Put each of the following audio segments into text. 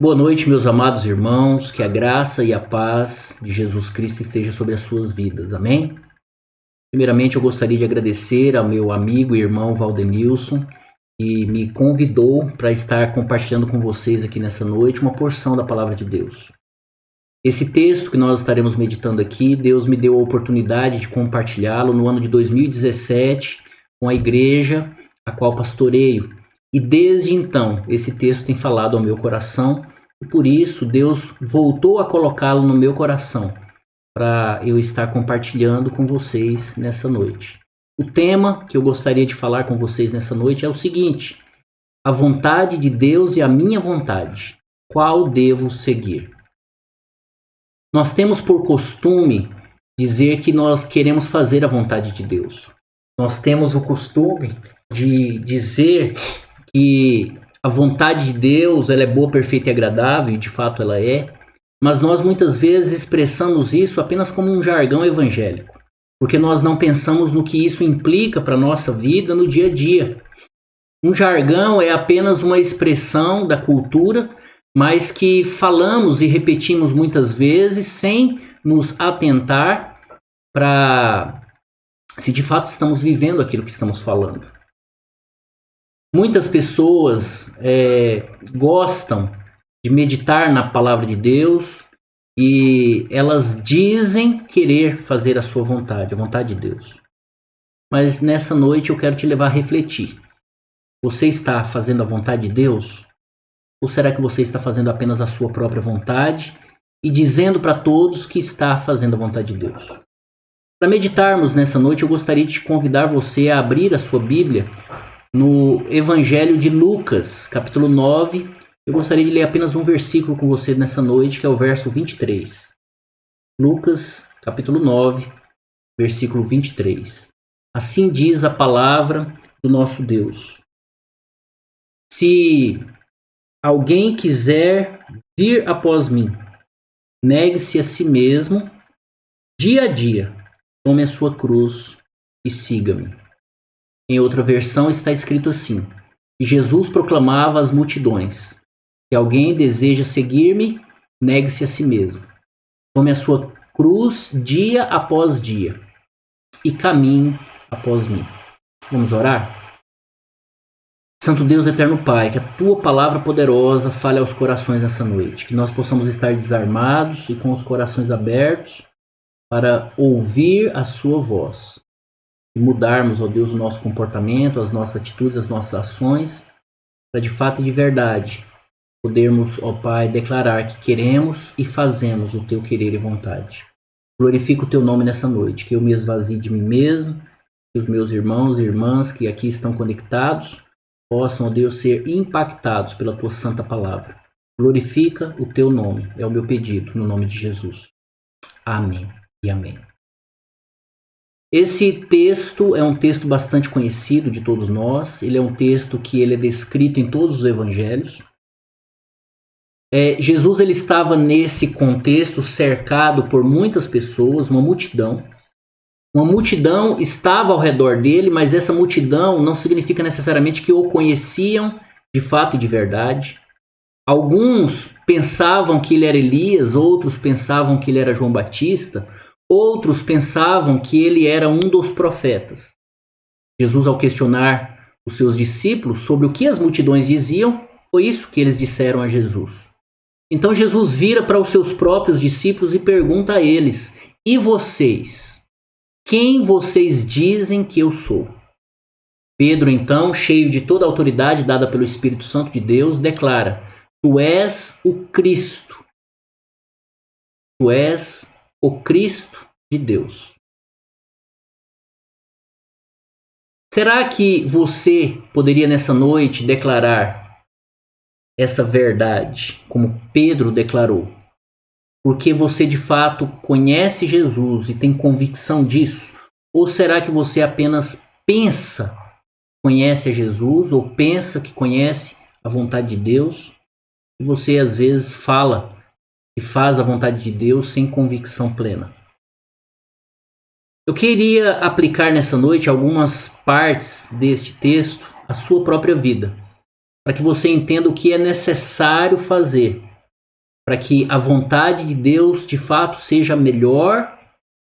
Boa noite, meus amados irmãos, que a graça e a paz de Jesus Cristo esteja sobre as suas vidas, amém? Primeiramente, eu gostaria de agradecer ao meu amigo e irmão Valdenilson, que me convidou para estar compartilhando com vocês aqui nessa noite uma porção da Palavra de Deus. Esse texto que nós estaremos meditando aqui, Deus me deu a oportunidade de compartilhá-lo no ano de 2017 com a igreja a qual pastoreio. E desde então, esse texto tem falado ao meu coração e por isso Deus voltou a colocá-lo no meu coração para eu estar compartilhando com vocês nessa noite. O tema que eu gostaria de falar com vocês nessa noite é o seguinte: a vontade de Deus e a minha vontade. Qual devo seguir? Nós temos por costume dizer que nós queremos fazer a vontade de Deus. Nós temos o costume de dizer que a vontade de Deus ela é boa, perfeita e agradável, e de fato ela é, mas nós muitas vezes expressamos isso apenas como um jargão evangélico, porque nós não pensamos no que isso implica para a nossa vida no dia a dia. Um jargão é apenas uma expressão da cultura, mas que falamos e repetimos muitas vezes sem nos atentar para se de fato estamos vivendo aquilo que estamos falando. Muitas pessoas gostam de meditar na palavra de Deus e elas dizem querer fazer a sua vontade, a vontade de Deus. Mas nessa noite eu quero te levar a refletir. Você está fazendo a vontade de Deus? Ou será que você está fazendo apenas a sua própria vontade e dizendo para todos que está fazendo a vontade de Deus? Para meditarmos nessa noite, eu gostaria de convidar você a abrir a sua Bíblia no Evangelho de Lucas, capítulo 9. Eu gostaria de ler apenas um versículo com você nessa noite, que é o verso 23. Lucas, capítulo 9, versículo 23. Assim diz a palavra do nosso Deus: se alguém quiser vir após mim, negue-se a si mesmo, dia a dia, tome a sua cruz e siga-me. Em outra versão está escrito assim: e Jesus proclamava às multidões: se alguém deseja seguir-me, negue-se a si mesmo, tome a sua cruz dia após dia e caminhe após mim. Vamos orar? Santo Deus, eterno Pai, que a Tua palavra poderosa fale aos corações nessa noite. Que nós possamos estar desarmados e com os corações abertos para ouvir a Sua voz. E mudarmos, ó Deus, o nosso comportamento, as nossas atitudes, as nossas ações, para de fato e de verdade podermos, ó Pai, declarar que queremos e fazemos o Teu querer e vontade. Glorifico o Teu nome nessa noite, que eu me esvazie de mim mesmo, que os meus irmãos e irmãs que aqui estão conectados possam, ó Deus, ser impactados pela Tua santa palavra. Glorifica o Teu nome, é o meu pedido, no nome de Jesus. Amém e amém. Esse texto é um texto bastante conhecido de todos nós. Ele é um texto que ele é descrito em todos os evangelhos. Jesus ele estava nesse contexto cercado por muitas pessoas, uma multidão. Uma multidão estava ao redor dele, mas essa multidão não significa necessariamente que o conheciam de fato e de verdade. Alguns pensavam que ele era Elias, outros pensavam que ele era João Batista, outros pensavam que ele era um dos profetas. Jesus, ao questionar os seus discípulos sobre o que as multidões diziam, foi isso que eles disseram a Jesus. Então Jesus vira para os seus próprios discípulos e pergunta a eles: e vocês? Quem vocês dizem que eu sou? Pedro, então, cheio de toda a autoridade dada pelo Espírito Santo de Deus, declara: tu és o Cristo. Tu és o Cristo de Deus. Será que você poderia nessa noite declarar essa verdade como Pedro declarou? Porque você de fato conhece Jesus e tem convicção disso? Ou será que você apenas pensa que conhece a Jesus ou pensa que conhece a vontade de Deus? E você às vezes fala e faz a vontade de Deus sem convicção plena. Eu queria aplicar nessa noite algumas partes deste texto à sua própria vida, para que você entenda o que é necessário fazer para que a vontade de Deus de fato seja melhor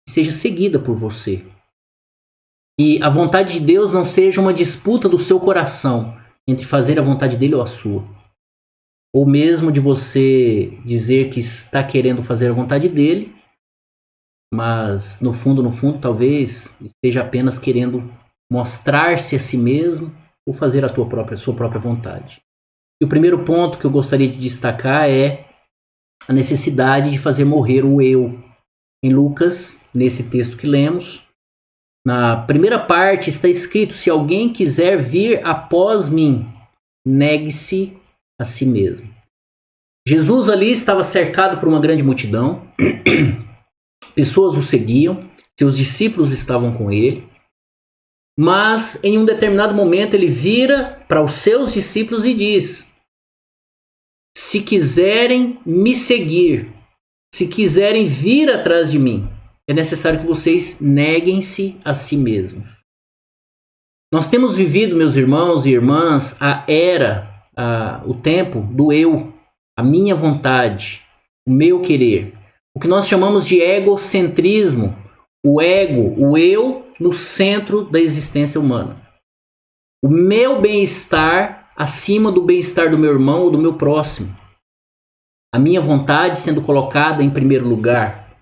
e seja seguida por você. Que a vontade de Deus não seja uma disputa do seu coração entre fazer a vontade dele ou a sua. Ou mesmo de você dizer que está querendo fazer a vontade dele, mas no fundo, talvez esteja apenas querendo mostrar-se a si mesmo ou fazer a sua própria vontade. E o primeiro ponto que eu gostaria de destacar é a necessidade de fazer morrer o eu. Em Lucas, nesse texto que lemos, na primeira parte está escrito: se alguém quiser vir após mim, negue-se a si mesmo. Jesus ali estava cercado por uma grande multidão, pessoas o seguiam, seus discípulos estavam com ele, mas em um determinado momento ele vira para os seus discípulos e diz: se quiserem me seguir, se quiserem vir atrás de mim, é necessário que vocês neguem-se a si mesmos. Nós temos vivido, meus irmãos e irmãs, o tempo do eu, a minha vontade, o meu querer. O que nós chamamos de egocentrismo, o ego, o eu no centro da existência humana. O meu bem-estar acima do bem-estar do meu irmão ou do meu próximo. A minha vontade sendo colocada em primeiro lugar.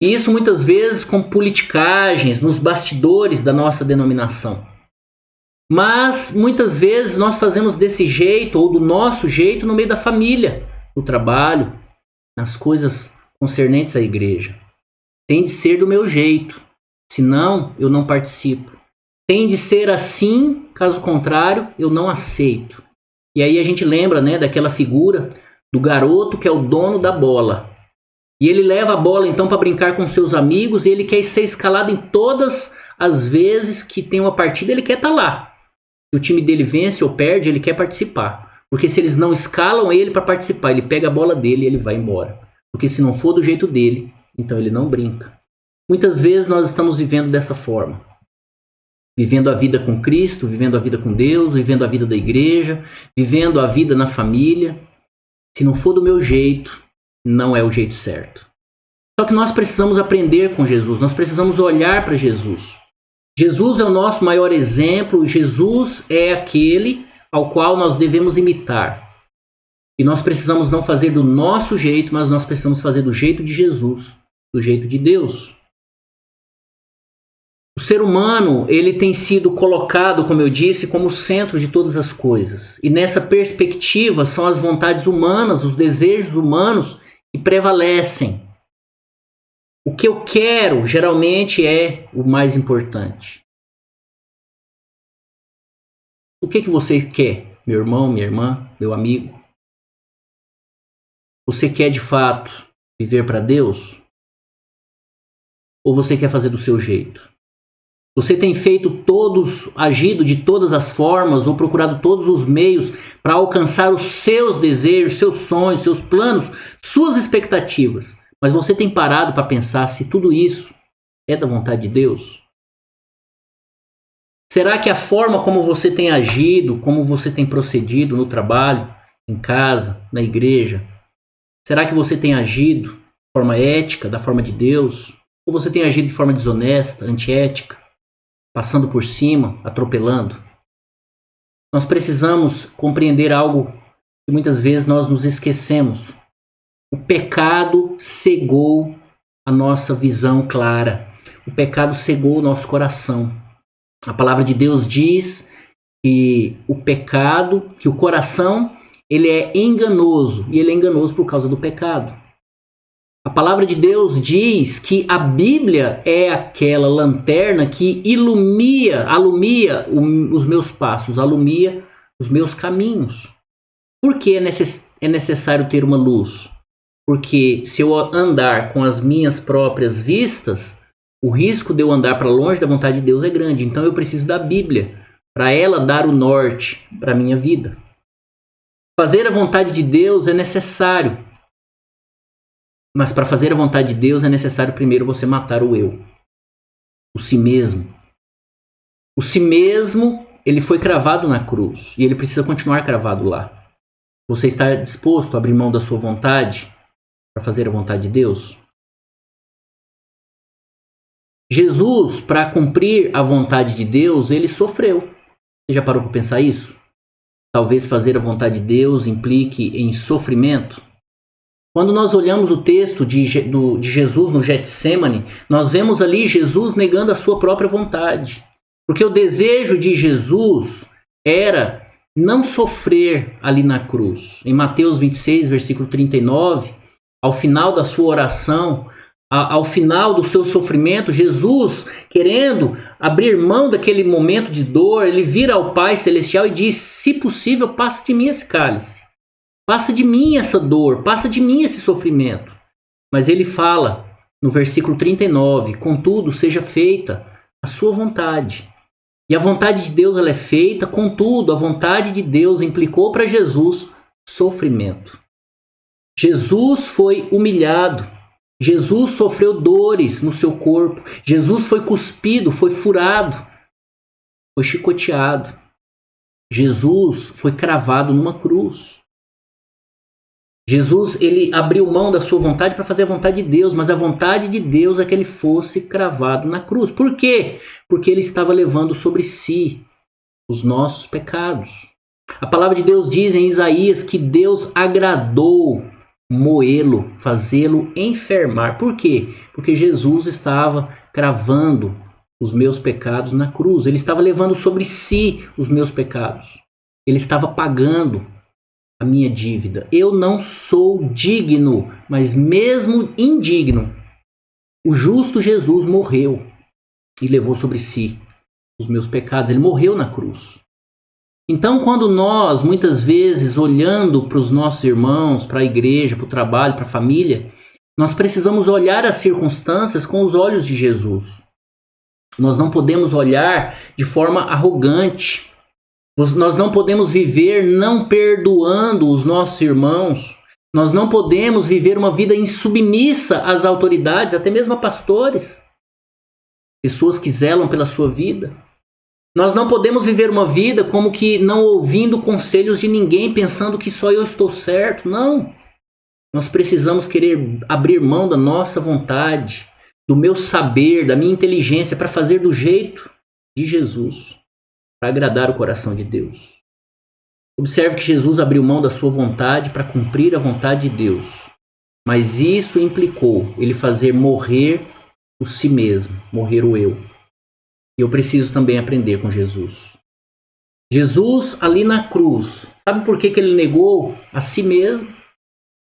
E isso muitas vezes com politicagens nos bastidores da nossa denominação. Mas muitas vezes nós fazemos desse jeito ou do nosso jeito no meio da família, no trabalho, nas coisas concernentes à igreja. Tem de ser do meu jeito, senão eu não participo. Tem de ser assim, caso contrário, eu não aceito. E aí a gente lembra, né, daquela figura do garoto que é o dono da bola. E ele leva a bola então para brincar com seus amigos e ele quer ser escalado em todas as vezes que tem uma partida, ele quer estar lá. Se o time dele vence ou perde, ele quer participar. Porque se eles não escalam ele para participar, ele pega a bola dele e ele vai embora. Porque se não for do jeito dele, então ele não brinca. Muitas vezes nós estamos vivendo dessa forma. Vivendo a vida com Cristo, vivendo a vida com Deus, vivendo a vida da igreja, vivendo a vida na família. Se não for do meu jeito, não é o jeito certo. Só que nós precisamos aprender com Jesus, nós precisamos olhar para Jesus. Jesus é o nosso maior exemplo, Jesus é aquele ao qual nós devemos imitar. E nós precisamos não fazer do nosso jeito, mas nós precisamos fazer do jeito de Jesus, do jeito de Deus. O ser humano, ele tem sido colocado, como eu disse, como o centro de todas as coisas. E nessa perspectiva são as vontades humanas, os desejos humanos que prevalecem. O que eu quero, geralmente, é o mais importante. O que você quer, meu irmão, minha irmã, meu amigo? Você quer, de fato, viver para Deus? Ou você quer fazer do seu jeito? Você tem agido de todas as formas ou procurado todos os meios para alcançar os seus desejos, seus sonhos, seus planos, suas expectativas. Mas você tem parado para pensar se tudo isso é da vontade de Deus? Será que a forma como você tem agido, como você tem procedido no trabalho, em casa, na igreja, será que você tem agido de forma ética, da forma de Deus? Ou você tem agido de forma desonesta, antiética? Passando por cima, atropelando. Nós precisamos compreender algo que muitas vezes nós nos esquecemos. O pecado cegou a nossa visão clara. O pecado cegou o nosso coração. A palavra de Deus diz que o coração, ele é enganoso. E ele é enganoso por causa do pecado. A palavra de Deus diz que a Bíblia é aquela lanterna que alumia os meus passos, alumia os meus caminhos. Por que é necessário ter uma luz? Porque se eu andar com as minhas próprias vistas, o risco de eu andar para longe da vontade de Deus é grande. Então eu preciso da Bíblia, para ela dar o norte para a minha vida. Fazer a vontade de Deus é necessário. Mas para fazer a vontade de Deus é necessário primeiro você matar o eu. O si mesmo. O si mesmo, ele foi cravado na cruz. E ele precisa continuar cravado lá. Você está disposto a abrir mão da sua vontade? para fazer a vontade de Deus? Jesus, para cumprir a vontade de Deus, ele sofreu. Você já parou para pensar isso? Talvez fazer a vontade de Deus implique em sofrimento. Quando nós olhamos o texto de Jesus no Getsemane, nós vemos ali Jesus negando a sua própria vontade. Porque o desejo de Jesus era não sofrer ali na cruz. Em Mateus 26, versículo 39, ao final da sua oração, ao final do seu sofrimento, Jesus, querendo abrir mão daquele momento de dor, ele vira ao Pai Celestial e diz: se possível, passa de mim esse cálice. Passa de mim essa dor, passa de mim esse sofrimento. Mas ele fala no versículo 39, contudo, seja feita a sua vontade. E a vontade de Deus ela é feita, contudo, a vontade de Deus implicou para Jesus sofrimento. Jesus foi humilhado. Jesus sofreu dores no seu corpo. Jesus foi cuspido, foi furado, foi chicoteado. Jesus foi cravado numa cruz. Jesus, ele abriu mão da sua vontade para fazer a vontade de Deus, mas a vontade de Deus é que ele fosse cravado na cruz. Por quê? Porque ele estava levando sobre si os nossos pecados. A palavra de Deus diz em Isaías que Deus agradou moê-lo, fazê-lo enfermar. Por quê? Porque Jesus estava cravando os meus pecados na cruz. Ele estava levando sobre si os meus pecados. Ele estava pagando a minha dívida. Eu não sou digno, mas mesmo indigno, o justo Jesus morreu e levou sobre si os meus pecados. Ele morreu na cruz. Então, quando nós, muitas vezes, olhando para os nossos irmãos, para a igreja, para o trabalho, para a família, nós precisamos olhar as circunstâncias com os olhos de Jesus. Nós não podemos olhar de forma arrogante. Nós não podemos viver não perdoando os nossos irmãos. Nós não podemos viver uma vida insubmissa às autoridades, até mesmo a pastores, pessoas que zelam pela sua vida. Nós não podemos viver uma vida como que não ouvindo conselhos de ninguém, pensando que só eu estou certo. Não. Nós precisamos querer abrir mão da nossa vontade, do meu saber, da minha inteligência, para fazer do jeito de Jesus, para agradar o coração de Deus. Observe que Jesus abriu mão da sua vontade para cumprir a vontade de Deus. Mas isso implicou ele fazer morrer o si mesmo, morrer o eu. E eu preciso também aprender com Jesus. Jesus ali na cruz, sabe por que ele negou a si mesmo?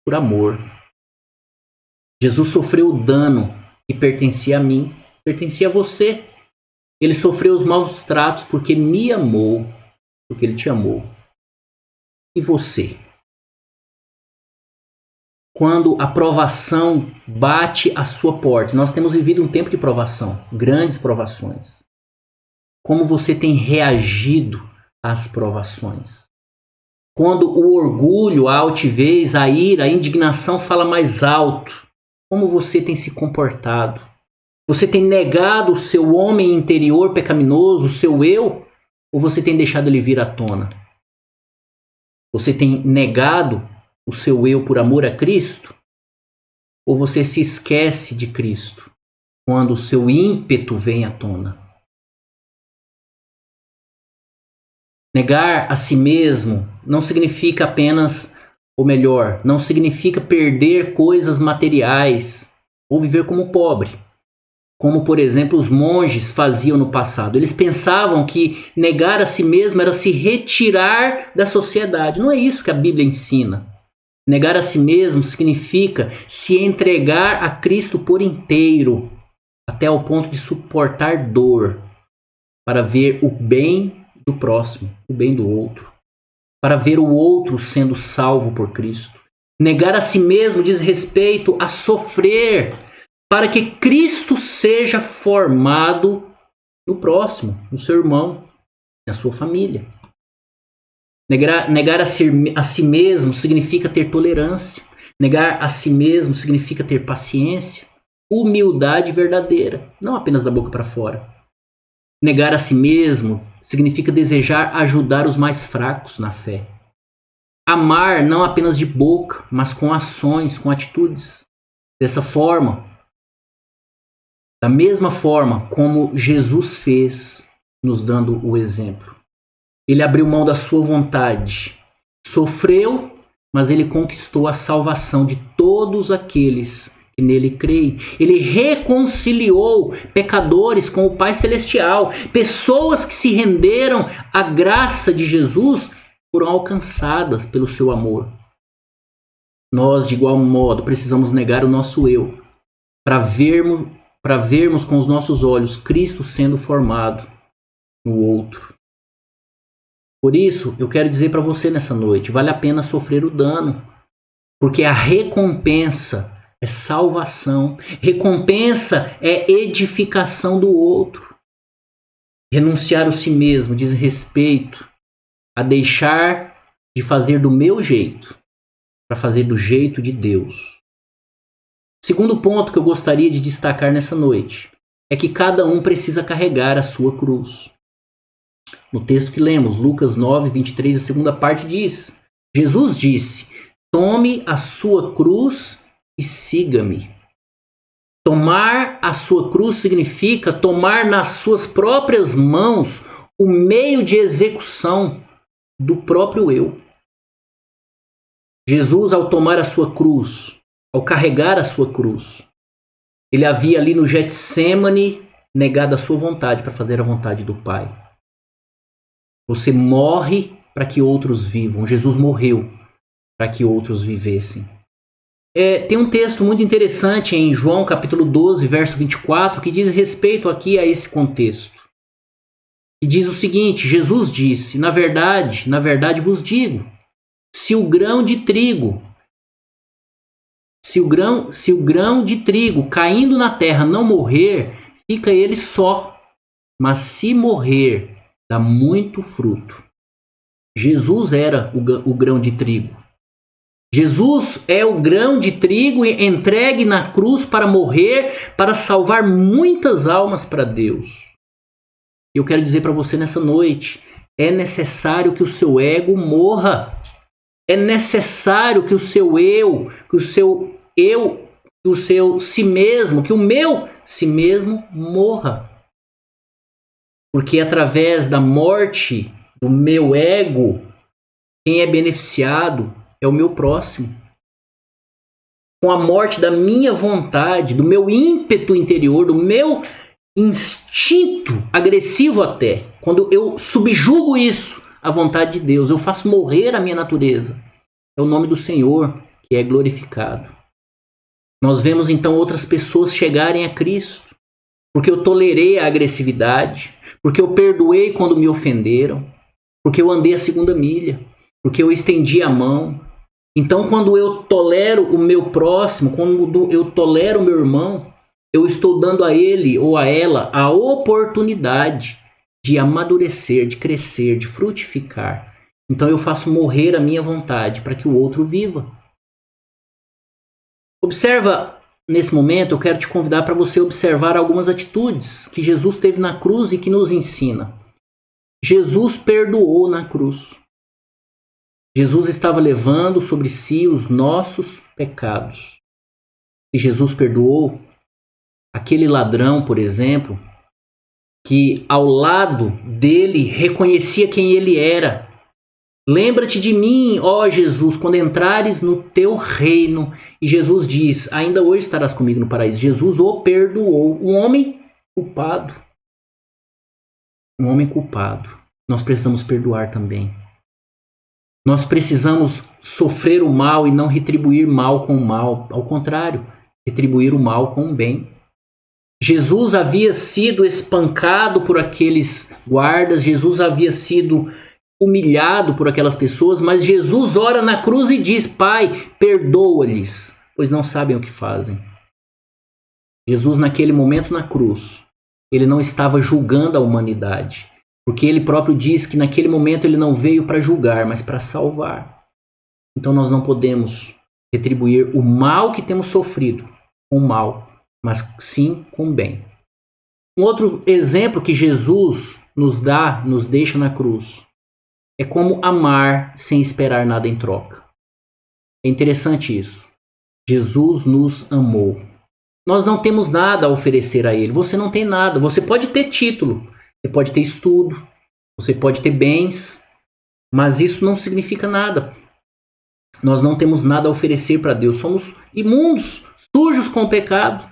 Por amor. Jesus sofreu o dano que pertencia a mim, pertencia a você. Ele sofreu os maus tratos porque me amou, porque ele te amou. E você? Quando a provação bate à sua porta, nós temos vivido um tempo de provação, grandes provações. Como você tem reagido às provações? Quando o orgulho, a altivez, a ira, a indignação fala mais alto, como você tem se comportado? Você tem negado o seu homem interior pecaminoso, o seu eu, ou você tem deixado ele vir à tona? Você tem negado o seu eu por amor a Cristo? Ou você se esquece de Cristo quando o seu ímpeto vem à tona? Negar a si mesmo não significa apenas, ou melhor, não significa perder coisas materiais ou viver como pobre. Como, por exemplo, os monges faziam no passado. Eles pensavam que negar a si mesmo era se retirar da sociedade. Não é isso que a Bíblia ensina. Negar a si mesmo significa se entregar a Cristo por inteiro, até ao ponto de suportar dor, para ver o bem do próximo, o bem do outro, para ver o outro sendo salvo por Cristo. Negar a si mesmo diz respeito a sofrer para que Cristo seja formado no próximo, no seu irmão, na sua família. Negar a si mesmo significa ter tolerância. Negar a si mesmo significa ter paciência, humildade verdadeira, não apenas da boca para fora. Negar a si mesmo significa desejar ajudar os mais fracos na fé. Amar não apenas de boca, mas com ações, com atitudes. Dessa forma, da mesma forma como Jesus fez, nos dando o exemplo. Ele abriu mão da sua vontade, sofreu, mas ele conquistou a salvação de todos aqueles que nele creem. Ele reconciliou pecadores com o Pai Celestial. Pessoas que se renderam à graça de Jesus foram alcançadas pelo seu amor. Nós, de igual modo, precisamos negar o nosso eu para vermos com os nossos olhos Cristo sendo formado no outro. Por isso, eu quero dizer para você nessa noite, vale a pena sofrer o dano, porque a recompensa é salvação, recompensa é edificação do outro. Renunciar a si mesmo diz respeito a deixar de fazer do meu jeito para fazer do jeito de Deus. Segundo ponto que eu gostaria de destacar nessa noite é que cada um precisa carregar a sua cruz. No texto que lemos, Lucas 9, 23, a segunda parte diz: Jesus disse: tome a sua cruz e siga-me. Tomar a sua cruz significa tomar nas suas próprias mãos o meio de execução do próprio eu. Jesus, ao tomar a sua cruz, ao carregar a sua cruz, ele havia ali no Getsêmani negado a sua vontade para fazer a vontade do Pai. Você morre para que outros vivam. Jesus morreu para que outros vivessem. Tem um texto muito interessante em João capítulo 12, verso 24, que diz respeito aqui a esse contexto. E diz o seguinte: Jesus disse: na verdade vos digo, se o grão de trigo caindo na terra não morrer, fica ele só, mas se morrer, dá muito fruto. Jesus era o grão de trigo. Jesus é o grão de trigo entregue na cruz para morrer, para salvar muitas almas para Deus. Eu quero dizer para você nessa noite, é necessário que o seu ego morra. É necessário que o seu eu, que o seu si mesmo, que o meu si mesmo morra. Porque através da morte do meu ego, quem é beneficiado é o meu próximo. Com a morte da minha vontade, do meu ímpeto interior, do meu instinto agressivo até, quando eu subjugo isso à vontade de Deus, eu faço morrer a minha natureza. É o nome do Senhor que é glorificado. Nós vemos então outras pessoas chegarem a Cristo, porque eu tolerei a agressividade, porque eu perdoei quando me ofenderam, porque eu andei a segunda milha, porque eu estendi a mão. Então, quando eu tolero o meu próximo, quando eu tolero o meu irmão, eu estou dando a ele ou a ela a oportunidade de amadurecer, de crescer, de frutificar. Então eu faço morrer a minha vontade para que o outro viva. Observa, nesse momento, eu quero te convidar para você observar algumas atitudes que Jesus teve na cruz e que nos ensina. Jesus perdoou na cruz. Jesus estava levando sobre si os nossos pecados. E Jesus perdoou aquele ladrão, por exemplo, que ao lado dele reconhecia quem ele era. Lembra-te de mim, ó Jesus, quando entrares no teu reino. E Jesus diz, ainda hoje estarás comigo no paraíso. Jesus o perdoou. Um homem culpado. Um homem culpado. Nós precisamos perdoar também. Nós precisamos sofrer o mal e não retribuir mal com o mal. Ao contrário, retribuir o mal com o bem. Jesus havia sido espancado por aqueles guardas. Jesus havia sido humilhado por aquelas pessoas, mas Jesus ora na cruz e diz, Pai, perdoa-lhes, pois não sabem o que fazem. Jesus, naquele momento na cruz, ele não estava julgando a humanidade, porque ele próprio diz que naquele momento ele não veio para julgar, mas para salvar. Então nós não podemos retribuir o mal que temos sofrido com o mal, mas sim com o bem. Um outro exemplo que Jesus nos deixa na cruz, É como amar sem esperar nada em troca. É interessante isso. Jesus nos amou. Nós não temos nada a oferecer a Ele. Você não tem nada. Você pode ter título, você pode ter estudo, você pode ter bens, mas isso não significa nada. Nós não temos nada a oferecer para Deus. Somos imundos, sujos com o pecado.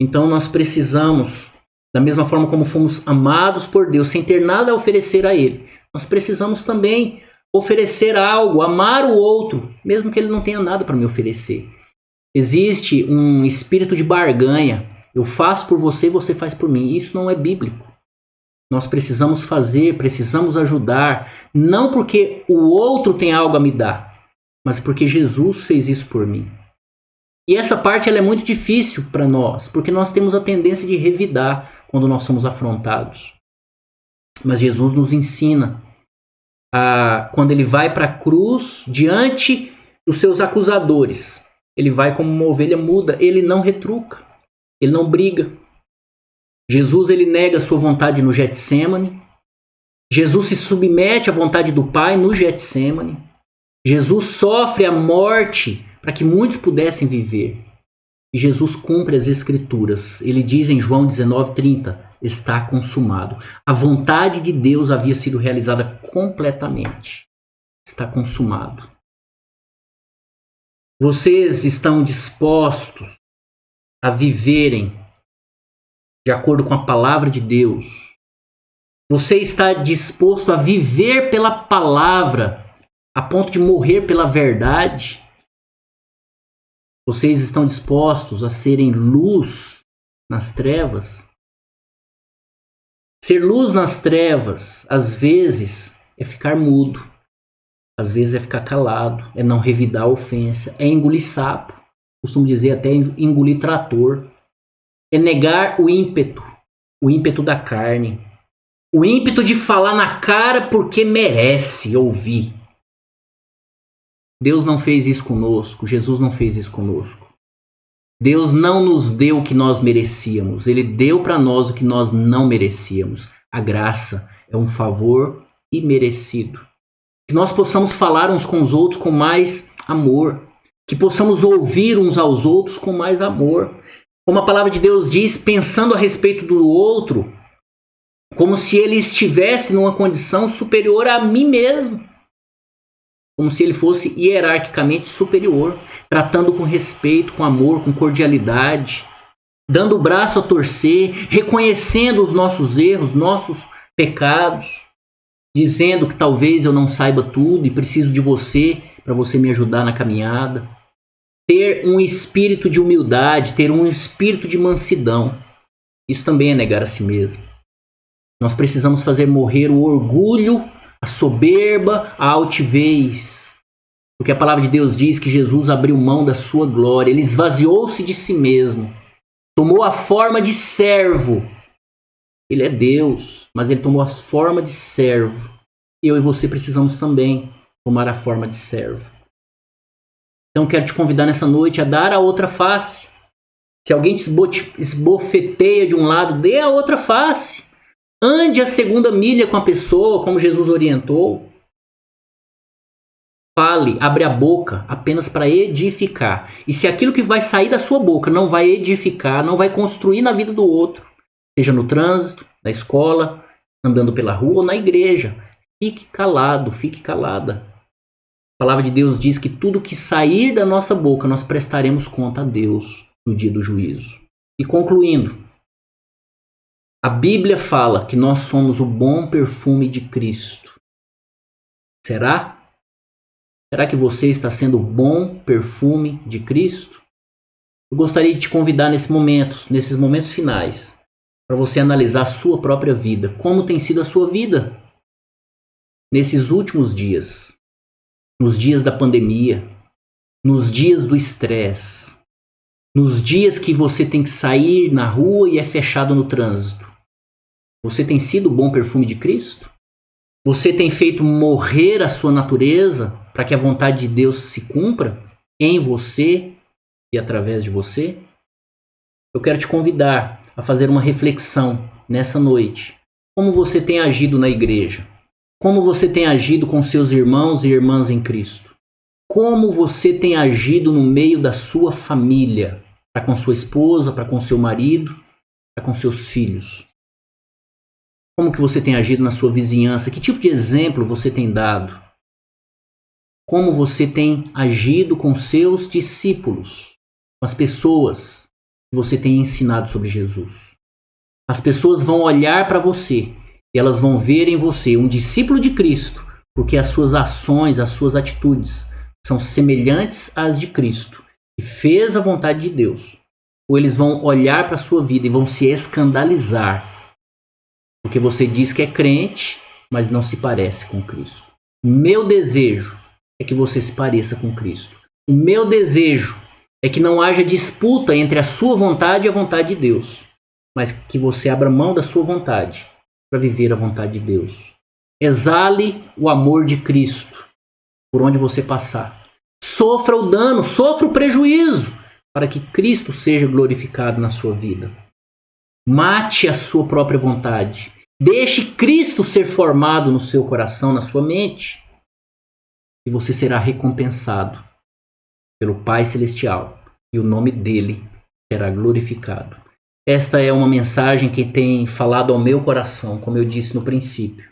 Então nós precisamos, da mesma forma como fomos amados por Deus, sem ter nada a oferecer a Ele, nós precisamos também oferecer algo, amar o outro, mesmo que ele não tenha nada para me oferecer. Existe um espírito de barganha. Eu faço por você, você faz por mim. Isso não é bíblico. Nós precisamos fazer, precisamos ajudar, não porque o outro tem algo a me dar, mas porque Jesus fez isso por mim. E essa parte ela é muito difícil para nós, porque nós temos a tendência de revidar quando nós somos afrontados. Mas Jesus nos ensina, quando ele vai para a cruz, diante dos seus acusadores, ele vai como uma ovelha muda, ele não retruca, ele não briga. Jesus ele nega a sua vontade no Getsêmani. Jesus se submete à vontade do Pai no Getsêmani. Jesus sofre a morte para que muitos pudessem viver. E Jesus cumpre as Escrituras. Ele diz em João 19:30, está consumado. A vontade de Deus havia sido realizada completamente. Está consumado. Vocês estão dispostos a viverem de acordo com a palavra de Deus? Você está disposto a viver pela palavra a ponto de morrer pela verdade? Vocês estão dispostos a serem luz nas trevas? Ser luz nas trevas, às vezes, é ficar mudo. Às vezes é ficar calado, é não revidar a ofensa, é engolir sapo. Costumo dizer até engolir trator. É negar o ímpeto da carne. O ímpeto de falar na cara porque merece ouvir. Deus não fez isso conosco, Jesus não fez isso conosco. Deus não nos deu o que nós merecíamos, Ele deu para nós o que nós não merecíamos. A graça é um favor imerecido. Que nós possamos falar uns com os outros com mais amor, que possamos ouvir uns aos outros com mais amor. Como a palavra de Deus diz, pensando a respeito do outro, como se ele estivesse numa condição superior a mim mesmo. Como se ele fosse hierarquicamente superior, tratando com respeito, com amor, com cordialidade, dando o braço a torcer, reconhecendo os nossos erros, nossos pecados, dizendo que talvez eu não saiba tudo e preciso de você para você me ajudar na caminhada. Ter um espírito de humildade, ter um espírito de mansidão. Isso também é negar a si mesmo. Nós precisamos fazer morrer o orgulho, a soberba, a altivez. Porque a palavra de Deus diz que Jesus abriu mão da sua glória. Ele esvaziou-se de si mesmo. Tomou a forma de servo. Ele é Deus, mas ele tomou a forma de servo. Eu e você precisamos também tomar a forma de servo. Então quero te convidar nessa noite a dar a outra face. Se alguém te esbofeteia de um lado, dê a outra face. Ande a segunda milha com a pessoa, como Jesus orientou. Fale, abre a boca apenas para edificar. E se aquilo que vai sair da sua boca não vai edificar, não vai construir na vida do outro, seja no trânsito, na escola, andando pela rua ou na igreja, fique calado, fique calada. A palavra de Deus diz que tudo que sair da nossa boca nós prestaremos conta a Deus no dia do juízo. E concluindo, a Bíblia fala que nós somos o bom perfume de Cristo. Será? Será que você está sendo o bom perfume de Cristo? Eu gostaria de te convidar nesses momentos finais, para você analisar a sua própria vida. Como tem sido a sua vida nesses últimos dias? Nos dias da pandemia, nos dias do estresse, nos dias que você tem que sair na rua e é fechado no trânsito. Você tem sido o bom perfume de Cristo? Você tem feito morrer a sua natureza para que a vontade de Deus se cumpra em você e através de você? Eu quero te convidar a fazer uma reflexão nessa noite. Como você tem agido na igreja? Como você tem agido com seus irmãos e irmãs em Cristo? Como você tem agido no meio da sua família? Para com sua esposa, para com seu marido, para com seus filhos? Como que você tem agido na sua vizinhança? Que tipo de exemplo você tem dado? Como você tem agido com seus discípulos? Com as pessoas que você tem ensinado sobre Jesus? As pessoas vão olhar para você e elas vão ver em você um discípulo de Cristo, porque as suas ações, as suas atitudes são semelhantes às de Cristo, que fez a vontade de Deus. Ou eles vão olhar para a sua vida e vão se escandalizar, porque você diz que é crente, mas não se parece com Cristo. Meu desejo é que você se pareça com Cristo. O meu desejo é que não haja disputa entre a sua vontade e a vontade de Deus, mas que você abra mão da sua vontade para viver a vontade de Deus. Exale o amor de Cristo por onde você passar. Sofra o dano, sofra o prejuízo, para que Cristo seja glorificado na sua vida. Mate a sua própria vontade. Deixe Cristo ser formado no seu coração, na sua mente. E você será recompensado pelo Pai Celestial. E o nome dele será glorificado. Esta é uma mensagem que tem falado ao meu coração, como eu disse no princípio.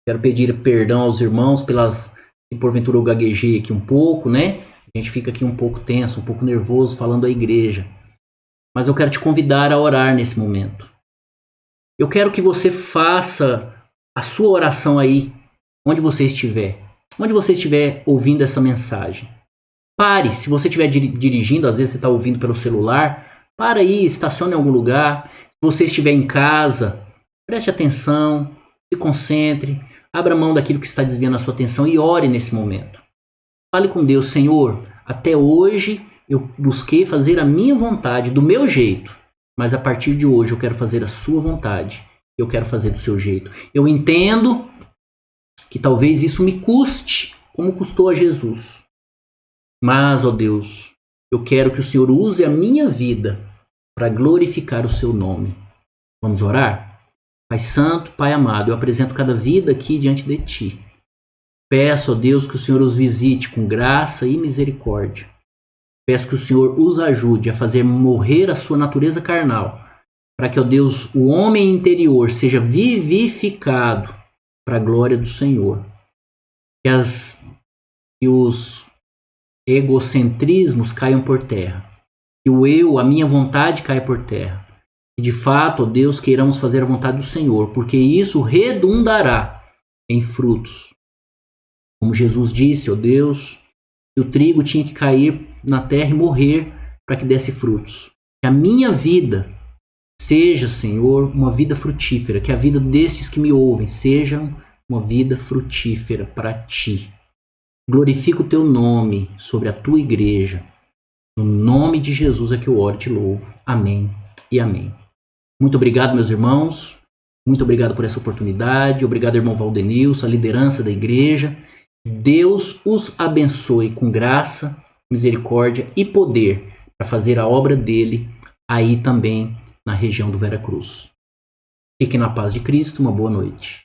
Quero pedir perdão aos irmãos pelas... Se porventura eu gaguejei aqui um pouco, né? A gente fica aqui um pouco tenso, um pouco nervoso falando à igreja. Mas eu quero te convidar a orar nesse momento. Eu quero que você faça a sua oração aí, onde você estiver. Onde você estiver ouvindo essa mensagem. Pare, se você estiver dirigindo, às vezes você está ouvindo pelo celular, para aí, estacione em algum lugar. Se você estiver em casa, preste atenção, se concentre, abra mão daquilo que está desviando a sua atenção e ore nesse momento. Fale com Deus, Senhor, até hoje eu busquei fazer a minha vontade do meu jeito, mas a partir de hoje eu quero fazer a sua vontade, eu quero fazer do seu jeito. Eu entendo que talvez isso me custe, como custou a Jesus. Mas, ó Deus, eu quero que o Senhor use a minha vida para glorificar o seu nome. Vamos orar? Pai Santo, Pai amado, eu apresento cada vida aqui diante de Ti. Peço, ó Deus, que o Senhor os visite com graça e misericórdia. Peço que o Senhor os ajude a fazer morrer a sua natureza carnal, para que, ó Deus, o homem interior seja vivificado para a glória do Senhor. Que os egocentrismos caiam por terra. Que o eu, a minha vontade caia por terra. Que de fato, ó Deus, queiramos fazer a vontade do Senhor, porque isso redundará em frutos. Como Jesus disse, ó Deus, que o trigo tinha que cair na terra e morrer para que desse frutos. Que a minha vida seja, Senhor, uma vida frutífera. Que a vida desses que me ouvem seja uma vida frutífera para Ti. Glorifica o Teu nome sobre a Tua igreja. No nome de Jesus é que eu oro e te louvo. Amém e amém. Muito obrigado, meus irmãos. Muito obrigado por essa oportunidade. Obrigado, irmão Valdenilson, a liderança da igreja. Deus os abençoe com graça, misericórdia e poder para fazer a obra dele aí também na região do Veracruz. Fiquem na paz de Cristo. Uma boa noite.